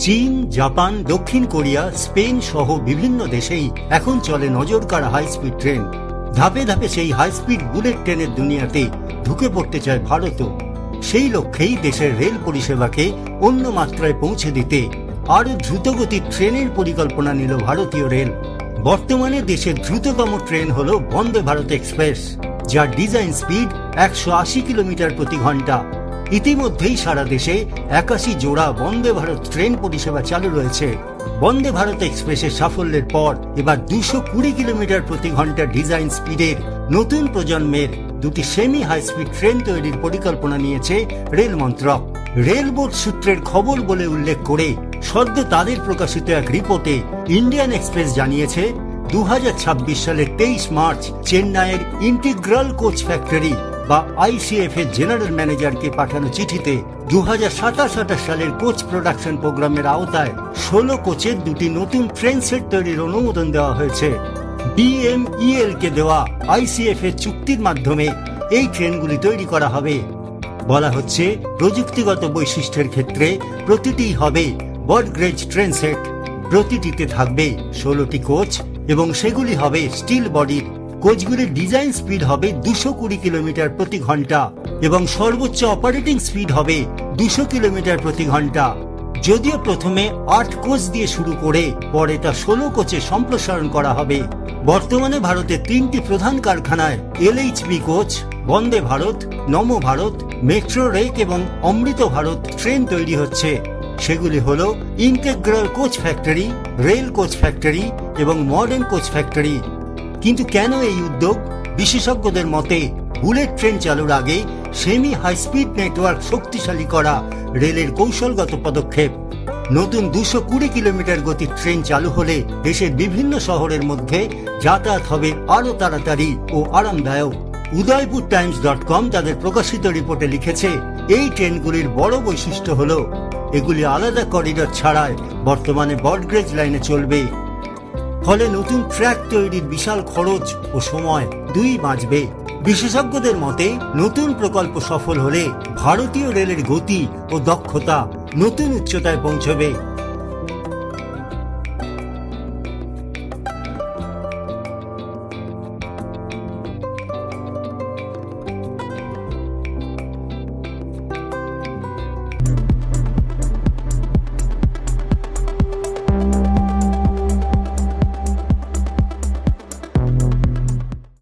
চীন, জাপান, দক্ষিণ Korea, Spain সহ বিভিন্ন দেশেই এখন চলে নজর কাড়া হাই স্পিড ট্রেন। ধাপে ধাপে সেই হাই স্পিড বুলেট ট্রেনের দুনিয়াতে ঢুকে পড়তে চায় ভারতও। সেই লক্ষ্যেই দেশের রেল পরিষেবাকে অন্য মাত্রায় পৌঁছে দিতে আরো দ্রুতগতির ট্রেনের পরিকল্পনা নিল ভারতীয় রেল। বর্তমানে দেশের দ্রুততম ট্রেন হল বন্দে ভারত এক্সপ্রেস, যার ডিজাইন স্পিড 180 কিলোমিটার প্রতি ঘন্টা। ইতিমধ্যেই সারা দেশে 81 জোড়া বন্দে ভারত ট্রেন পরিষেবা চালু রয়েছে। বন্দে ভারত এক্সপ্রেসের সাফল্যের পর এবার 220 কিলোমিটার প্রতি ঘন্টা ডিজাইন স্পিডের নতুন প্রজন্মের দুটি সেমি হাই স্পিড ট্রেন তৈরির পরিকল্পনা নিয়েছে রেল মন্ত্রক। রেল বোর্ড সূত্রের খবর বলে উল্লেখ করে সদ্য তাদের প্রকাশিত এক রিপোর্টে ইন্ডিয়ান এক্সপ্রেস জানিয়েছে 2026 সালের 23 মার্চ চেন্নাইয়ের ইন্টিগ্রাল কোচ ফ্যাক্টরি বা ICF এর জেনারেল ম্যানেজারকে পাঠানো চিঠিতে 2027-28 সালের কোচ প্রোডাকশন প্রোগ্রামের আওতায় 16 কোচের দুটি নতুন ট্রেন সেট তৈরির অনুমোদন দেওয়া হয়েছে। BMEL কে দেওয়া ICF এর চুক্তির মাধ্যমে এই ট্রেনগুলি তৈরি করা হবে। বলা হচ্ছে প্রযুক্তিগত বৈশিষ্ট্যের ক্ষেত্রে প্রতিটি হবে ব্রডগেজ ট্রেন সেট। প্রতিটিতে থাকবে 16টি কোচ এবং সেগুলি হবে স্টিল বডির। কোচগুলির ডিজাইন স্পিড হবে 220 কিলোমিটার প্রতি ঘন্টা এবং সর্বোচ্চ অপারেটিং স্পিড হবে 200 কিলোমিটার প্রতি ঘন্টা। যদিও প্রথমে 8 কোচ দিয়ে শুরু করে পরে তা 16 কোচে সম্প্রসারণ করা হবে। বর্তমানে ভারতের 3টি প্রধান কারখানায় LHB কোচ, বন্দে ভারত, নম ভারত, মেট্রো রেক এবং অমৃত ভারত ট্রেন তৈরি হচ্ছে। সেগুলি হল integral coach factory, rail coach factory এবং মডার্ন কোচ ফ্যাক্টরি। কিন্তু কেন এই উদ্যোগ? বিশেষজ্ঞদের মতে বুলেট ট্রেন চালুর আগে সেমি হাই স্পিড নেটওয়ার্ক শক্তিশালী করা রেলের কৌশলগত পদক্ষেপ। নতুন 220 কিলোমিটার গতির ট্রেন চালু হলে দেশের বিভিন্ন শহরের মধ্যে যাতায়াত হবে আরো তাড়াতাড়ি ও আরামদায়ক। udaipurtimes.com তাদের প্রকাশিত রিপোর্টে লিখেছে, এই ট্রেনগুলির বড় বৈশিষ্ট্য হল এগুলি আলাদা করিডর ছাড়াই বর্তমানে ব্রডগেজ লাইনে চলবে। ফলে নতুন ট্র্যাক তৈরির বিশাল খরচ ও সময় দুই বাঁচবে। বিশেষজ্ঞদের মতে নতুন প্রকল্প সফল হলে ভারতীয় রেলের গতি ও দক্ষতা নতুন উচ্চতায় পৌঁছবে।